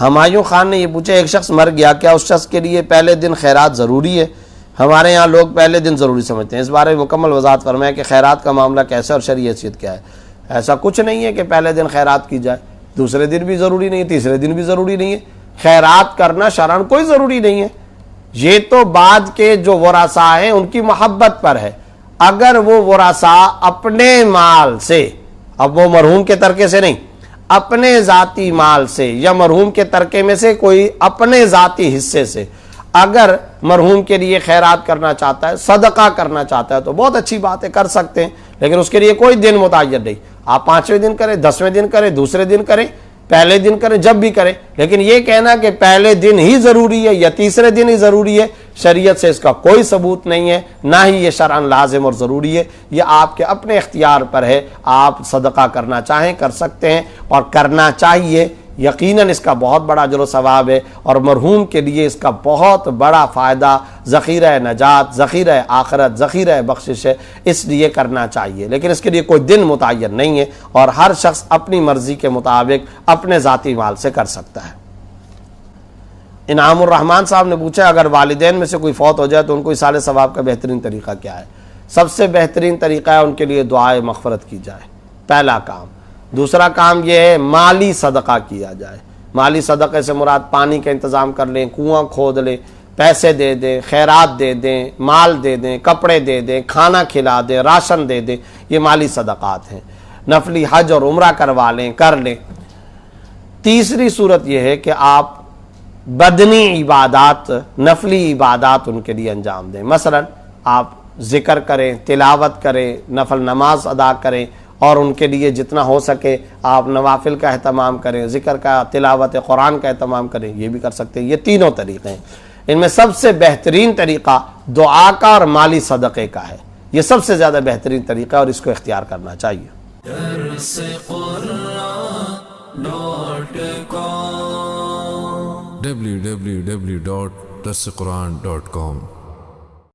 ہمایوں خان نے یہ پوچھا ایک شخص مر گیا، کیا اس شخص کے لیے پہلے دن خیرات ضروری ہے؟ ہمارے یہاں لوگ پہلے دن ضروری سمجھتے ہیں، اس بارے میں مکمل وضاحت فرمائیں کہ خیرات کا معاملہ کیسا اور شرعی حیثیت کیا ہے؟ ایسا کچھ نہیں ہے کہ پہلے دن خیرات کی جائے، دوسرے دن بھی ضروری نہیں ہے، تیسرے دن بھی ضروری نہیں ہے، خیرات کرنا شرعاً کوئی ضروری نہیں ہے۔ یہ تو بعد کے جو ورثاء ہیں ان کی محبت پر ہے، اگر وہ ورثاء اپنے مال سے، اب وہ مرحوم کے ترکے سے نہیں، اپنے ذاتی مال سے یا مرحوم کے ترکے میں سے کوئی اپنے ذاتی حصے سے اگر مرحوم کے لیے خیرات کرنا چاہتا ہے، صدقہ کرنا چاہتا ہے تو بہت اچھی بات ہے، کر سکتے ہیں، لیکن اس کے لیے کوئی دن متعین نہیں۔ آپ 5ویں دن کریں، 10ویں دن کریں، دوسرے دن کریں، پہلے دن کریں، جب بھی کریں، لیکن یہ کہنا کہ پہلے دن ہی ضروری ہے یا تیسرے دن ہی ضروری ہے، شریعت سے اس کا کوئی ثبوت نہیں ہے، نہ ہی یہ شرعاً لازم اور ضروری ہے۔ یہ آپ کے اپنے اختیار پر ہے، آپ صدقہ کرنا چاہیں کر سکتے ہیں اور کرنا چاہیے، یقیناً اس کا بہت بڑا اجر و ثواب ہے اور مرحوم کے لیے اس کا بہت بڑا فائدہ، ذخیرہ نجات، ذخیرہ آخرت، ذخیرہ بخشش ہے، اس لیے کرنا چاہیے، لیکن اس کے لیے کوئی دن متعین نہیں ہے اور ہر شخص اپنی مرضی کے مطابق اپنے ذاتی مال سے کر سکتا ہے۔ انعام الرحمان صاحب نے پوچھا اگر والدین میں سے کوئی فوت ہو جائے تو ان کو ایصال ثواب کا بہترین طریقہ کیا ہے؟ سب سے بہترین طریقہ ہے ان کے لیے دعائے مغفرت کی جائے، پہلا کام۔ دوسرا کام یہ ہے مالی صدقہ کیا جائے۔ مالی صدقے سے مراد پانی کا انتظام کر لیں، کنواں کھود لیں، پیسے دے دیں، خیرات دے دیں، مال دے دیں، کپڑے دے دیں، کھانا کھلا دیں، راشن دے دیں، یہ مالی صدقات ہیں۔ نفلی حج اور عمرہ کروا لیں، کر لیں۔ تیسری صورت یہ ہے کہ آپ بدنی عبادات، نفلی عبادات ان کے لیے انجام دیں، مثلا آپ ذکر کریں، تلاوت کریں، نفل نماز ادا کریں اور ان کے لیے جتنا ہو سکے آپ نوافل کا اہتمام کریں، ذکر کا، تلاوت قرآن کا اہتمام کریں، یہ بھی کر سکتے ہیں۔ یہ تینوں طریقے ہیں، ان میں سب سے بہترین طریقہ دعا کا اور مالی صدقے کا ہے، یہ سب سے زیادہ بہترین طریقہ ہے اور اس کو اختیار کرنا چاہیے۔ www.darsequran.com